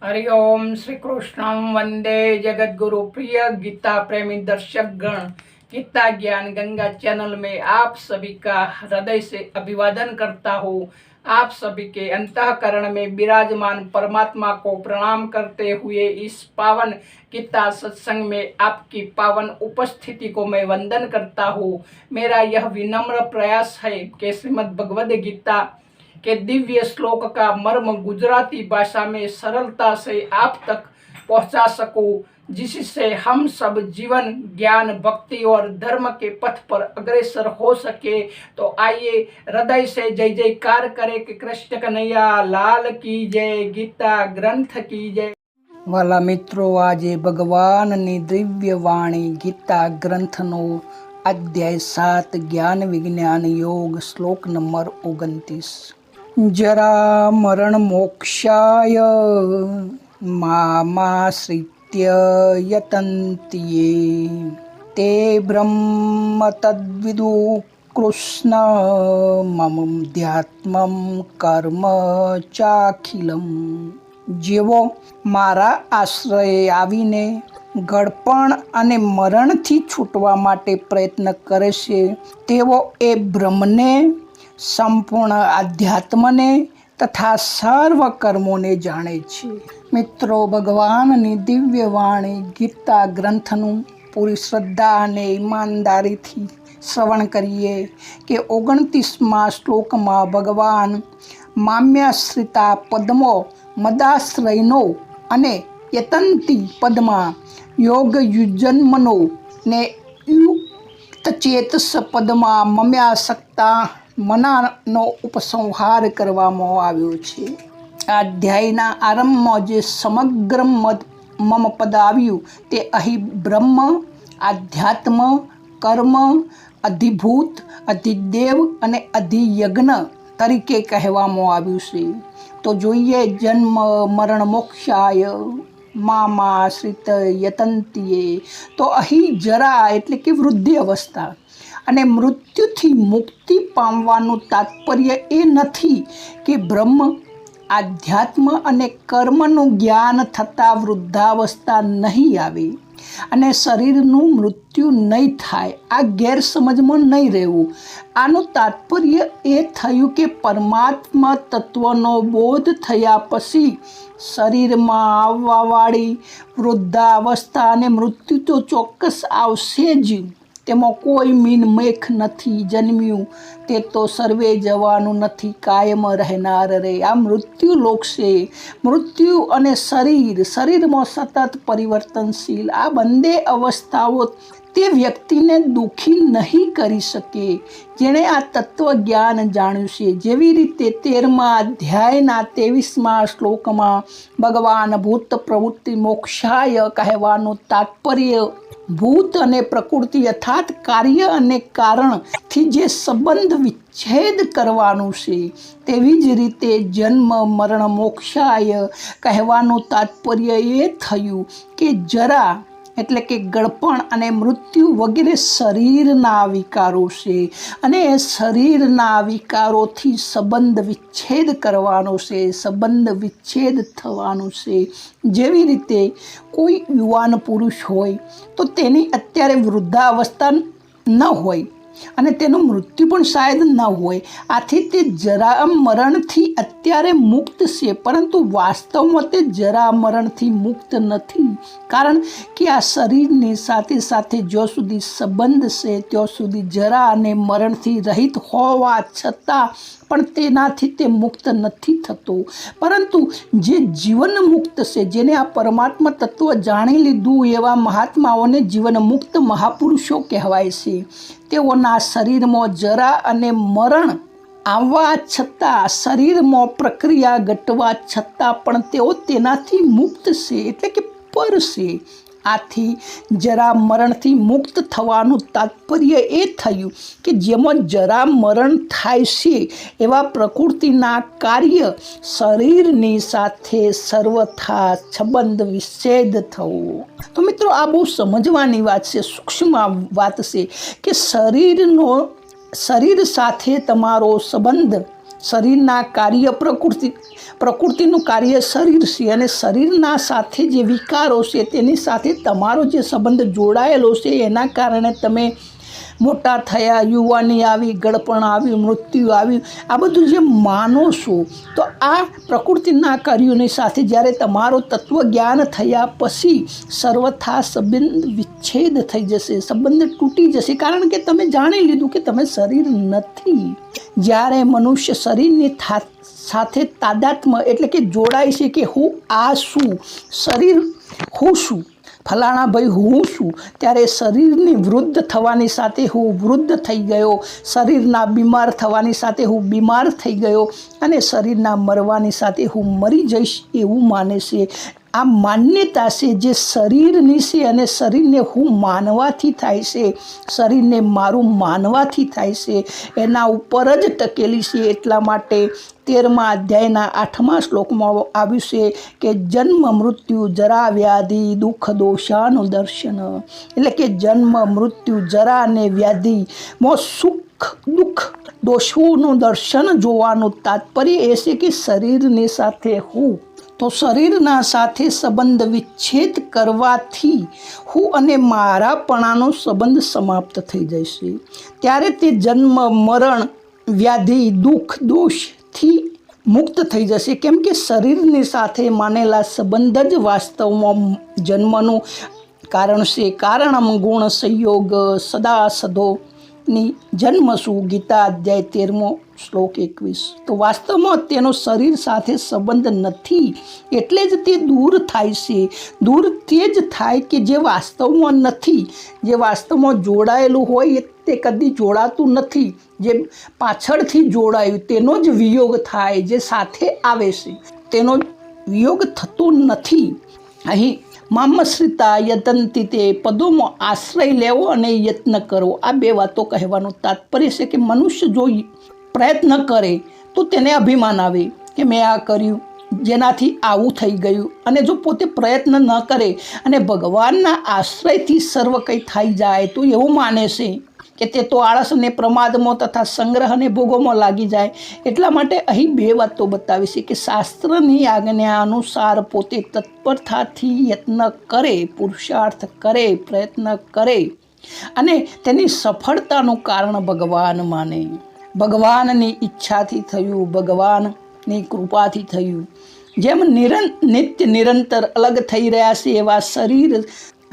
हरि ओम श्री कृष्णम वंदे जगतगुरु। प्रिय गीता प्रेमी दर्शक गण, गीता ज्ञान गंगा चैनल में आप सभी का हृदय से अभिवादन करता हूँ। आप सभी के अंतःकरण में विराजमान परमात्मा को प्रणाम करते हुए इस पावन गीता सत्संग में आपकी पावन उपस्थिति को मैं वंदन करता हूँ। मेरा यह विनम्र प्रयास है कि श्रीमद् भगवद गीता के दिव्य श्लोक का मर्म गुजराती भाषा में सरलता से आप तक पहुंचा सकूं, जिससे हम सब जीवन ज्ञान भक्ति और धर्म के पथ पर अग्रसर हो सके। तो आइए हृदय से जय जयकार करें कि कृष्ण कन्हैया लाल की जय, गीता ग्रंथ की जय। वाला मित्रों, આજે ભગવાનની દિવ્ય વાણી ગીતા ગ્રંથનો અધ્યાય 7 જ્ઞાન વિજ્ઞાન યોગ શ્લોક નંબર 29। जरा मरण मोक्षाय मामाश्रित्य यतन्ति ये ते ब्रह्म तद्विदु कृष्ण ममध्यात्मं कर्म चाखिलम। જેવો મારા આશ્રયે આવીને ગળપણ અને મરણથી છૂટવા માટે પ્રયત્ન કરે છે, તેવો એ બ્રહ્મને, સંપૂર્ણ આધ્યાત્મને તથા સર્વ કર્મોને જાણે છે। મિત્રો, ભગવાનની દિવ્ય વાણી ગીતા ગ્રંથનું પૂરી શ્રદ્ધા અને ઈમાનદારીથી શ્રવણ કરીએ કે 29મા શ્લોકમાં ભગવાન મામ્યાશ્રિતા પદ્મો મદાશ્રયનો અને યતંતી પદમાં યોગ યુજન્મનો ને યુક્ત ચેતસ પદમાં મમ્યાસક્તા મનાનો ઉપસંહાર કરવામાં આવ્યો છે। આ અધ્યાયના આરંભમાં જે સમગ્ર મમ પદ આવ્યું તે અહીં બ્રહ્મ, આધ્યાત્મ, કર્મ, અધિભૂત, અધિદેવ અને અધિયજ્ઞ તરીકે કહેવામાં આવ્યું છે। તો જોઈએ, જન્મ મરણ મોક્ષાય મામાશ્રિત યતંતીએ, તો અહીં જરા એટલે કે વૃદ્ધિ અવસ્થા અને મૃત્યુથી મુક્તિ પામવાનું તાત્પર્ય એ નથી કે બ્રહ્મ, આધ્યાત્મ અને કર્મનું જ્ઞાન થતાં વૃદ્ધાવસ્થા નહીં આવે અને શરીરનું મૃત્યુ નહીં થાય। આ ગેરસમજમાં નહીં રહેવું। આનું તાત્પર્ય એ થયું કે પરમાત્મા તત્વનો બોધ થયા પછી શરીરમાં આવવાવાળી વૃદ્ધાવસ્થા અને મૃત્યુ તો ચોક્કસ આવશે જ। તેમાં કોઈ મીનમેખ નથી। જન્મ્યું તે તો સર્વે જવાનું નથી, કાયમ રહેનાર રે। આ મૃત્યુ લોક છે। મૃત્યુ અને શરીરમાં સતત પરિવર્તનશીલ આ બંને અવસ્થાઓ તે વ્યક્તિને દુઃખી નહીં કરી શકે જેણે આ તત્વ જ્ઞાન જાણ્યું છે। જેવી રીતે 13મા અધ્યાયના 23મા શ્લોકમાં ભગવાન ભૂત પ્રવૃત્તિ મોક્ષાય કહેવાનું તાત્પર્ય ભૂત અને પ્રકૃતિ અર્થાત કાર્ય અને કારણથી જે સંબંધ વિચ્છેદ કરવાનું છે, તેવી જ રીતે જન્મ મરણ મોક્ષાય કહેવાનું તાત્પર્ય એ થયું કે જરા એટલે કે ગળપણ અને મૃત્યુ વગેરે શરીરના વિકારો છે અને શરીરના વિકારોથી સંબંધ વિચ્છેદ કરવાનો છે, સંબંધ વિચ્છેદ થવાનું છે। જેવી રીતે કોઈ યુવાન પુરુષ હોય તો તેની અત્યારે વૃદ્ધાવસ્થા ન હોય અને તેનું મૃત્યુ પણ શાયદ ન હોય। આથી તે જરા મરણથી અત્યારે મુક્ત છે, પરંતુ વાસ્તવમાં તે જરા મરણથી મુક્ત નથી। કારણ કે આ શરીરની સાથે સાથે જ્યાં સુધી સંબંધ છે ત્યાં સુધી જરા અને મરણથી રહિત હોવા છતાં પણ તેનાથી તે મુક્ત નથી થતો। પરંતુ જે જીવન મુક્ત છે, જેને આ પરમાત્મા તત્વ જાણી લીધું, એવા મહાત્માઓને જીવન મુક્ત મહાપુરુષો કહેવાય છે। તેઓના શરીરમાં જરા અને મરણ આવવા છતાં, શરીરમાં પ્રક્રિયા ઘટવા છતાં પણ તેઓ તેનાથી મુક્ત છે, એટલે કે પર છે। આથી જરા મરણથી મુક્ત થવાનું તાત્પર્ય એ થયું કે જેમાં જરા મરણ થાય છે એવા પ્રકૃતિના કાર્ય શરીરની સાથે સર્વથા સંબંધ વિચ્છેદ થવો। તો મિત્રો, આ બહુ સમજવાની વાત છે, સૂક્ષ્મ વાત છે કે શરીર સાથે તમારો સંબંધ શરીરના કાર્ય પ્રકૃતિનું કાર્ય શરીર છે અને શરીરના સાથે જે વિકારો છે તેની સાથે તમારો જે સંબંધ જોડાયેલો છે એના કારણે તમે મોટા થયા, યુવાની આવી, ગળપણ આવ્યું, મૃત્યુ આવ્યું, આ બધું જે માનો છો, તો આ પ્રકૃતિના કાર્યોની સાથે જ્યારે તમારો તત્વજ્ઞાન થયા પછી સર્વથા સંબંધ વિચ્છેદ થઈ જશે, સંબંધ તૂટી જશે, કારણ કે તમે જાણી લીધું કે તમે શરીર નથી. જ્યારે મનુષ્ય શરીરની સાથે તાદાત્મ્ય એટલે કે જોડાય છે કે હું આ છું, શરીર હું છું, ફલાણા ભાઈ હું છું, ત્યારે શરીરની વૃદ્ધ થવાની સાથે હું વૃદ્ધ થઈ ગયો, શરીરના બીમાર થવાની સાથે હું બીમાર થઈ ગયો અને શરીરના મરવાની સાથે હું મરી જઈશ એવું માને છે. આ માન્યતા છે જે શરીરની છે અને શરીરને હું માનવાથી થાય છે, શરીરને મારું માનવાથી થાય છે, એના ઉપર જ ટકેલી છે. એટલા માટે 13મા અધ્યાયના 8મા શ્લોકમાં આવ્યું છે કે જન્મ મૃત્યુ જરા વ્યાધિ દુઃખ દોષાનું દર્શન, એટલે કે જન્મ મૃત્યુ જરા અને વ્યાધિમાં સુખ દુઃખ દોષોનું દર્શન જોવાનું તાત્પર્ય એ છે કે શરીરની સાથે હું, તો શરીરના સાથે સંબંધ વિચ્છેદ કરવાથી હું અને મારાપણાનો સંબંધ સમાપ્ત થઈ જશે. ત્યારે તે જન્મ મરણ વ્યાધિ દુઃખ દોષથી મુક્ત થઈ જશે, કેમ કે શરીરની સાથે માનેલા સંબંધ જ વાસ્તવમાં જન્મનું કારણ છે. કારણમ ગુણ સંયોગ સદા સદોની જન્મ શું, ગીતા અધ્યાય 13મો શ્લોક 21. તો વાસ્તવમાં તેનો શરીર સાથે સંબંધ નથી, એટલે જ તે દૂર થાય છે. દૂર તે જ થાય કે જે વાસ્તવમાં નથી, જે વાસ્તવમાં જોડાયેલું હોય તે કદી જોડાતું નથી, જે પાછળથી જોડાયું તેનો જ વિયોગ થાય, જે સાથે આવે છે તેનો વિયોગ થતો નથી. અહીં મામશ્રિતા યતંતિ તે પદોમાં આશ્રય લેવો અને યત્ન કરવો, આ બે વાતો કહેવાનું તાત્પર્ય છે કે મનુષ્ય જો પ્રયત્ન કરે તો તેને અભિમાન આવે કે મેં આ કર્યું જેનાથી આવું થઈ ગયું, અને જો પોતે પ્રયત્ન ન કરે અને ભગવાનના આશ્રયથી સર્વ કંઈ થઈ જાય તો એવું માને છે કે તે તો આળસ અને પ્રમાદમાં તથા સંગ્રહ અને ભોગોમાં લાગી જાય. એટલા માટે અહીં બે વાતો બતાવી છે કે શાસ્ત્રની આજ્ઞા અનુસાર પોતે તત્પરતાથી યત્ન કરે, પુરુષાર્થ કરે, પ્રયત્ન કરે અને તેની સફળતાનું કારણ ભગવાન માને. ભગવાનની ઈચ્છાથી થયું, ભગવાનની કૃપાથી થયું. જેમ નિત્ય નિરંતર અલગ થઈ રહ્યા છે એવા શરીર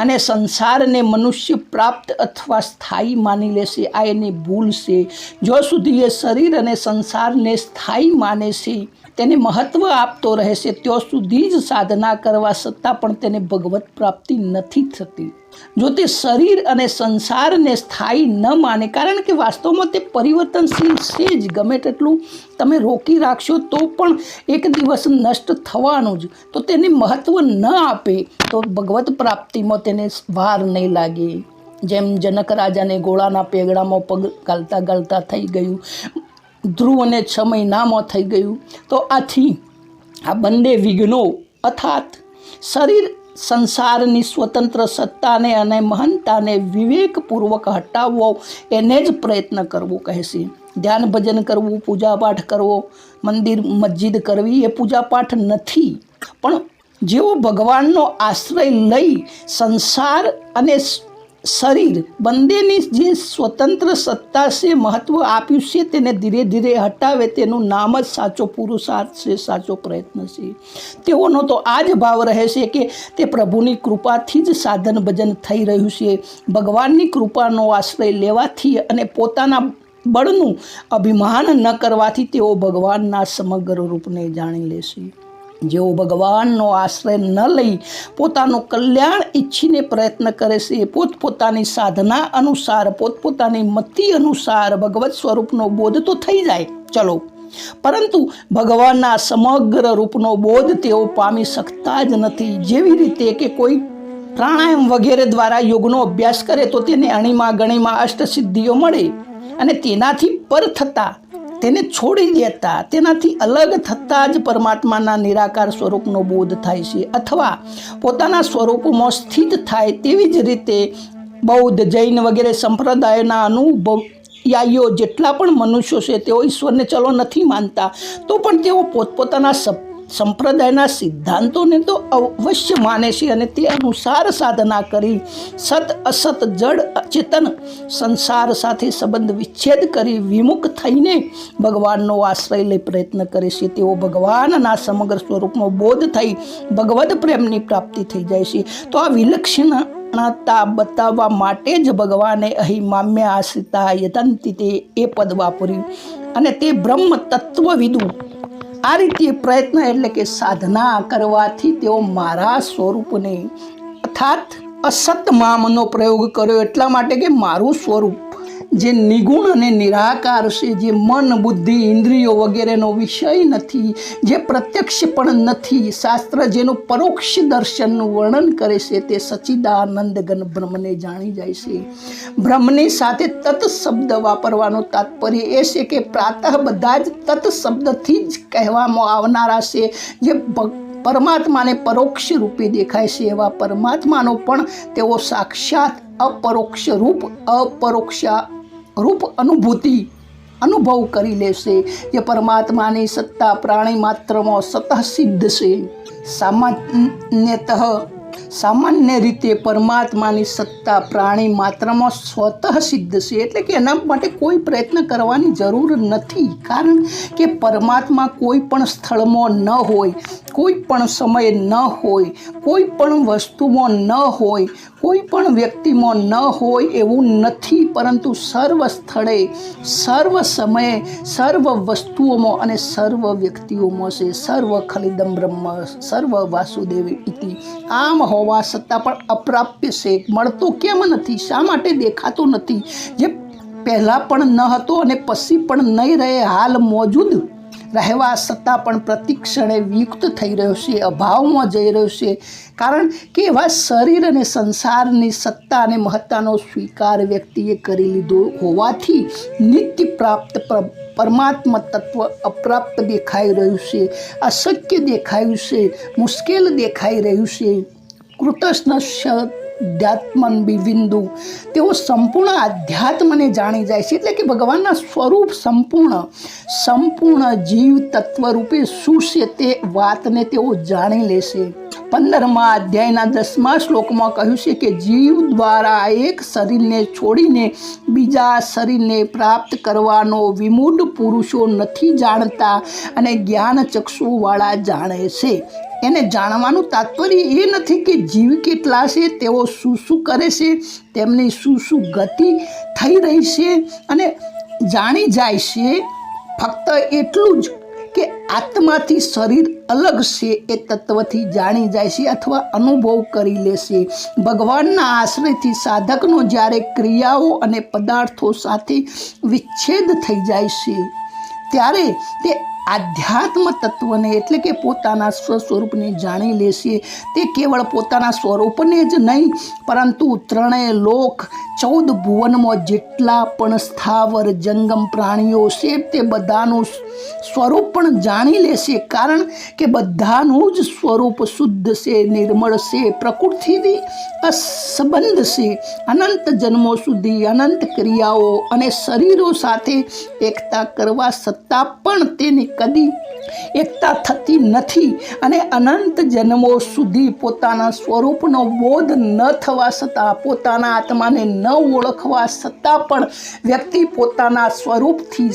અને સંસારને મનુષ્ય પ્રાપ્ત અથવા સ્થાયી માની લેશે, આ એની ભૂલ છે. જો સુધી એ શરીર અને સંસારને સ્થાયી માને છે, તેને મહત્ત્વ આપતો રહેશે, ત્યાં સુધી જ સાધના કરવા છતાં પણ તેને ભગવત પ્રાપ્તિ નથી થતી. જો તે શરીર અને સંસારને સ્થાયી ન માને, કારણ કે વાસ્તવમાં તે પરિવર્તનશીલ છે જ, ગમે તેટલું તમે રોકી રાખશો તો પણ એક દિવસ નષ્ટ થવાનું જ, તો તેને મહત્ત્વ ન આપે તો ભગવત પ્રાપ્તિમાં તેને વાર નહીં લાગે. જેમ જનક રાજાને ઘોડાના પેગડામાં પગ ગાલતા ગાલતા થઈ ગયું, ધ્રુવ અને 6 મહિનામાં થઈ ગયું. તો આથી આ બંને વિઘ્નો અર્થાત શરીર સંસારની સ્વતંત્ર સત્તાને અને મહાનતાને વિવેકપૂર્વક હટાવવો, એને જ પ્રયત્ન કરવો કહે છે. ધ્યાન ભજન કરવું, પૂજાપાઠ કરવો, મંદિર મસ્જિદ કરવી એ પૂજાપાઠ નથી, પણ જેઓ ભગવાનનો આશ્રય લઈ સંસાર અને શરીર બંનેની જે સ્વતંત્ર સત્તા છે, મહત્ત્વ આપ્યું છે, તેને ધીરે ધીરે હટાવે, તેનું નામ જ સાચો પુરુષાર્થ છે, સાચો પ્રયત્ન છે. તેઓનો તો આ જ ભાવ રહે છે કે તે પ્રભુની કૃપાથી જ સાધન ભજન થઈ રહ્યું છે. ભગવાનની કૃપાનો આશ્રય લેવાથી અને પોતાના બળનું અભિમાન ન કરવાથી તેઓ ભગવાનના સમગ્ર રૂપને જાણી લેશે. જેઓ ભગવાનનો આશ્રય ન લઈ પોતાનું કલ્યાણ ઈચ્છીને પ્રયત્ન કરે છે, પોતપોતાની સાધના અનુસાર, પોતપોતાની મતિ અનુસાર ભગવત સ્વરૂપનો બોધ તો થઈ જાય ચલો, પરંતુ ભગવાનના સમગ્ર રૂપનો બોધ તેઓ પામી શકતા જ નથી. જેવી રીતે કે કોઈ પ્રાણાયામ વગેરે દ્વારા યોગનો અભ્યાસ કરે તો તેને અણીમાં ગણીમાં અષ્ટસિદ્ધિઓ મળે, અને તેનાથી પર થતાં, તેને છોડી દેતા, તેનાથી અલગ થતાં જ પરમાત્માના નિરાકાર સ્વરૂપનો બોધ થાય છે, અથવા પોતાના સ્વરૂપમાં સ્થિત થાય. તેવી જ રીતે બૌદ્ધ, જૈન વગેરે સંપ્રદાયોના અનુયાયીઓ જેટલા પણ મનુષ્યો છે તેઓ ઈશ્વરને ચલો નથી માનતા, તો પણ તેઓ પોતપોતાના સંપ્રદાયના સિદ્ધાંતોને તો અવશ્ય માને છે અને તે અનુસાર સાધના કરી સત અસત જડ ચેતન સંસાર સાથે સંબંધ વિચ્છેદ કરી વિમુખ થઈને ભગવાનનો આશ્રય લઈ પ્રયત્ન કરે છે. તેઓ ભગવાનના સમગ્ર સ્વરૂપનો બોધ થઈ ભગવદ પ્રેમની પ્રાપ્તિ થઈ જાય છે. તો આ વિલક્ષણતા બતાવવા માટે જ ભગવાને અહીં મામ્ય આશ્રિતા યતંતિ તે એ પદ વાપર્યું અને તે બ્રહ્મ તત્વવિદુ આ રીતે પ્રયત્ન એટલે કે સાધના કરવાથી તેઓ મારા સ્વરૂપને અર્થાત અસત મામનો પ્રયોગ કર્યો, એટલા માટે કે મારું સ્વરૂપ જે નિગુણ અને નિરાકાર છે, જે મન બુદ્ધિ ઇન્દ્રિયો વગેરેનો વિષય નથી, જે પ્રત્યક્ષ પણ નથી, શાસ્ત્ર જેનું પરોક્ષ દર્શનનું વર્ણન કરે છે, તે સચ્ચિદાનંદ ઘન બ્રહ્મને જાણી જાય છે. બ્રહ્મની સાથે તત શબ્દ વાપરવાનો તાત્પર્ય એ છે કે પ્રાતઃ બધા જ તત શબ્દથી જ કહેવામાં આવનારા છે. જે પરમાત્માને પરોક્ષ રૂપે દેખાય છે એવા પરમાત્માનો પણ તેઓ સાક્ષાત અપરોક્ષ રૂપ અનુભવ કરી લેશે. જે પરમાત્માની સત્તા પ્રાણી માત્રમાં સતઃ સિદ્ધ છે. સામાન્ય રીતે પરમાત્માની સત્તા પ્રાણી માત્રમાં સ્વતઃ સિદ્ધ છે, એટલે કે એના માટે કોઈ પ્રયત્ન કરવાની જરૂર નથી. કારણ કે પરમાત્મા કોઈ પણ સ્થળમાં ન હોય, કોઈ પણ સમયે ન હોય, કોઈ પણ વસ્તુમાં ન હોય, કોઈ પણ વ્યક્તિમાં ન હોય એવું નથી, પરંતુ સર્વ સ્થળે સર્વ સમયે સર્વ વસ્તુઓમાં અને સર્વ વ્યક્તિઓમાં છે. સર્વ ખલિદમ બ્રહ્મ સર્વ વાસુદેવ ઇતિ. આમ હોવા છતાં પણ અપ્રાપ્ય છે. મળતો કેમ નથી? શા માટે દેખાતો નથી? જે પહેલાં પણ ન હતો અને પછી પણ નહીં રહે, હાલ મોજૂદ રહેવા છતાં પણ પ્રતિક્ષણે વિયુક્ત થઈ રહ્યો છે, અભાવમાં જઈ રહ્યો છે. કારણ કે એવા શરીર અને સંસારની સત્તા અને મહત્તાનો સ્વીકાર વ્યક્તિએ કરી લીધો હોવાથી નિત્ય પ્રાપ્ત પરમાત્મા તત્વ અપ્રાપ્ત દેખાઈ રહ્યું છે, અશક્ય દેખાયું છે, મુશ્કેલ દેખાઈ રહ્યું છે. કૃતજ્ઞ બિંદુ તેઓ સંપૂર્ણ આધ્યાત્મને જાણી જાય છે, એટલે કે ભગવાનના સ્વરૂપ સંપૂર્ણ જીવ તત્વ રૂપે શું છે તે વાતને તેઓ જાણી લેશે. 15મા અધ્યાયના 10મા શ્લોકમાં કહ્યું છે કે જીવ દ્વારા એક શરીરને છોડીને બીજા શરીરને પ્રાપ્ત કરવાનો વિમૂઢ પુરુષો નથી જાણતા અને જ્ઞાન ચક્ષુવાળા જાણે છે. એને જાણવાનું તાત્પર્ય એ નથી કે જીવ કેટલા છે, તેઓ શું કરે છે, તેમની શું ગતિ થઈ રહી છે, અને જાણી જાય છે. ફક્ત એટલું જ કે આત્માથી શરીર અલગ છે એ તત્વથી જાણી જાય છે અથવા અનુભવ કરી લેશે. ભગવાનના આશ્રયથી સાધકનો જ્યારે ક્રિયાઓ અને પદાર્થો સાથે વિચ્છેદ થઈ જાય છે ત્યારે તે આધ્યાત્મ તત્વને એટલે કે પોતાના સ્વસ્વરૂપને જાણી લેશે. તે કેવળ પોતાના સ્વરૂપને જ નહીં, પરંતુ ત્રણેય લોક 14 ભુવનમાં જેટલા પણ સ્થાવર જંગમ પ્રાણીઓ છે તે બધાનું સ્વરૂપ પણ જાણી લેશે. કારણ કે બધાનું જ સ્વરૂપ શુદ્ધ છે, નિર્મળ છે, પ્રકૃતિથી અસંબંધ છે. અનંત જન્મો સુધી અનંત ક્રિયાઓ અને શરીરો સાથે એકતા કરવા છતાં પણ તેની કદી એકતા થતી નથી, અને અનંત જન્મો સુધી પોતાના સ્વરૂપનો બોધ ન થવા છતાં, પોતાના આત્માને ન ઓળખવા છતાં પણ વ્યક્તિ પોતાના સ્વરૂપથી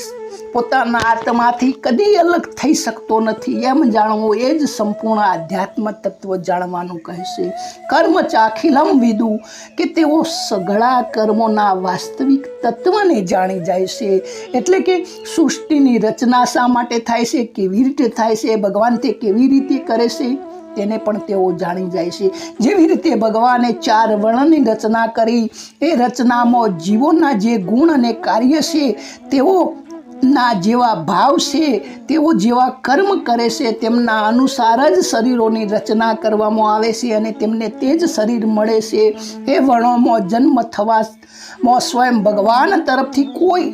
પોતાના આત્માથી કદી અલગ થઈ શકતો નથી. એમ જાણવું એ જ સંપૂર્ણ આધ્યાત્મ તત્વ જાણવાનું કહેશે. કર્મ ચાખિલમ વિદુ કે તેઓ સઘળા કર્મોના વાસ્તવિક તત્વને જાણી જાય છે. એટલે કે સૃષ્ટિની રચના શા માટે થાય છે, કેવી રીતે થાય છે, ભગવાન તે કેવી રીતે કરે છે તેને પણ તેઓ જાણી જાય છે. જેવી રીતે ભગવાને 4 વર્ણની રચના કરી, એ રચનામાં જીવોના જે ગુણ અને કાર્ય છે, તેઓના જેવા ભાવ છે, તેઓ જેવા કર્મ કરે છે, તેમના અનુસાર જ શરીરોની રચના કરવામાં આવે છે અને તેમને તે જ શરીર મળે છે. એ વર્ણોમાં જન્મ થવામાં સ્વયં ભગવાન તરફથી કોઈ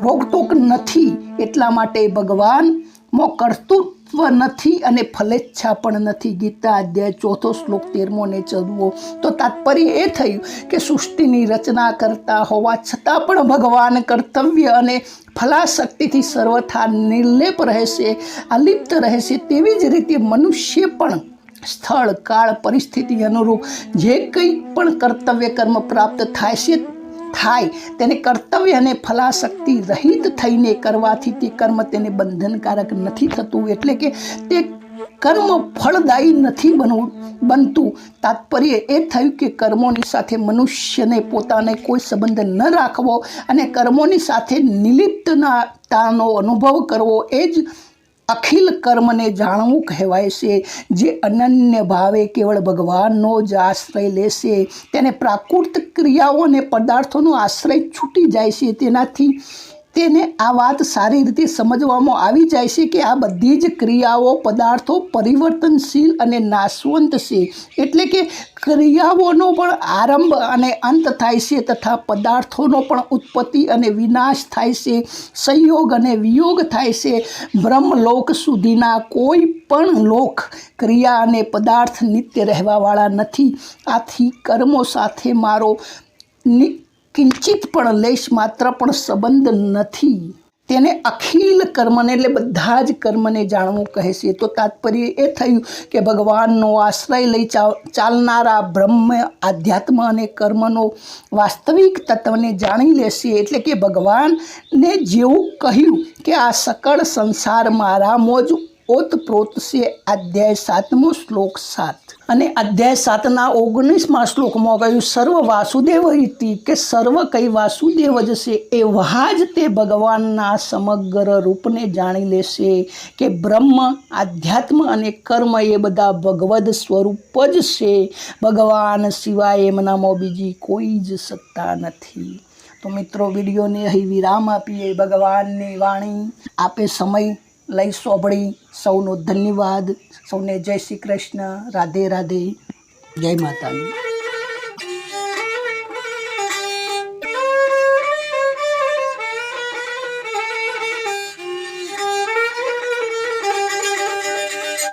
રોકટોક નથી. એટલા માટે ભગવાનમાં કર્તૃત્વ નથી અને ફલેચ્છા પણ નથી. ગીતા અધ્યાય 4 શ્લોક 13મો ને 14. તો તાત્પર્ય એ થયું કે સૃષ્ટિની રચના કરતા હોવા છતાં પણ ભગવાન કર્તવ્ય અને ફલાશક્તિથી સર્વથા નિર્લેપ રહેશે, અલિપ્ત રહેશે. તેવી જ રીતે મનુષ્ય પણ સ્થળ કાળ પરિસ્થિતિ અનુરૂપ જે કંઈ પણ કર્તવ્ય કર્મ પ્રાપ્ત થાય તેને કર્તવ્ય અને ફલાશક્તિ રહિત થઈને કરવાથી તે કર્મ તેને બંધનકારક નથી થતું. એટલે કે તે કર્મ ફળદાયી નથી બનતું. તાત્પર્ય એ થયું કે કર્મોની સાથે મનુષ્યને પોતાને કોઈ સંબંધ ન રાખવો અને કર્મોની સાથે નિલિપ્તતાનો અનુભવ કરવો એ જ અખિલ કર્મને જાણવું કહેવાય છે. જે અનન્ય ભાવે કેવળ ભગવાનનો જ આશ્રય લેશે તેને પ્રાકૃત ક્રિયાઓ અને પદાર્થોનો આશ્રય છૂટી જાય છે. તેનાથી તેને આ વાત સારી રીતે સમજવામાં આવી જાય છે કે આ બધી જ ક્રિયાઓ પદાર્થો પરિવર્તનશીલ અને નાશવંત છે. એટલે કે ક્રિયાઓનો પણ આરંભ અને અંત થાય છે તથા પદાર્થોનો પણ ઉત્પત્તિ અને વિનાશ થાય છે, સંયોગ અને વિયોગ થાય છે. બ્રહ્મલોક સુધીના કોઈ પણ લોક ક્રિયા અને પદાર્થ નિત્ય રહેવાવાળા નથી. આથી કર્મો સાથે મારો કિંચિત પણ લેશ માત્ર પણ સંબંધ નથી. તેને અખિલ કર્મને એટલે બધા જ કર્મને જાણવું કહે છે. તો તાત્પર્ય એ થયું કે ભગવાનનો આશ્રય લઈ ચાલનારા બ્રહ્મ, આધ્યાત્મ અને કર્મનો વાસ્તવિક તત્વને જાણી લેશે. એટલે કે ભગવાનને જેવું કહ્યું કે આ સકળ સંસાર મારામાં જ ઓતપ્રોત છે. અધ્યાય 7મો શ્લોક 7 અને અધ્યાય 7ના 19મા શ્લોકમાં કહ્યું સર્વ વાસુદેવ ઇતિ કે સર્વ કઈ વાસુદેવ જ છે. એવા જ તે ભગવાનના સમગ્ર રૂપને જાણી લેશે કે બ્રહ્મ, આધ્યાત્મ અને કર્મ એ બધા ભગવદ સ્વરૂપ જ છે. ભગવાન સિવાય એમનામાં બીજી કોઈ જ સત્તા નથી. તો મિત્રો, વિડીયોને અહીં વિરામ આપીએ. ભગવાનની વાણી આપે સમય લઈ સોંભળી. સૌનો ધન્યવાદ. સૌને જય શ્રી કૃષ્ણ. રાધે રાધે. જય માતાજી.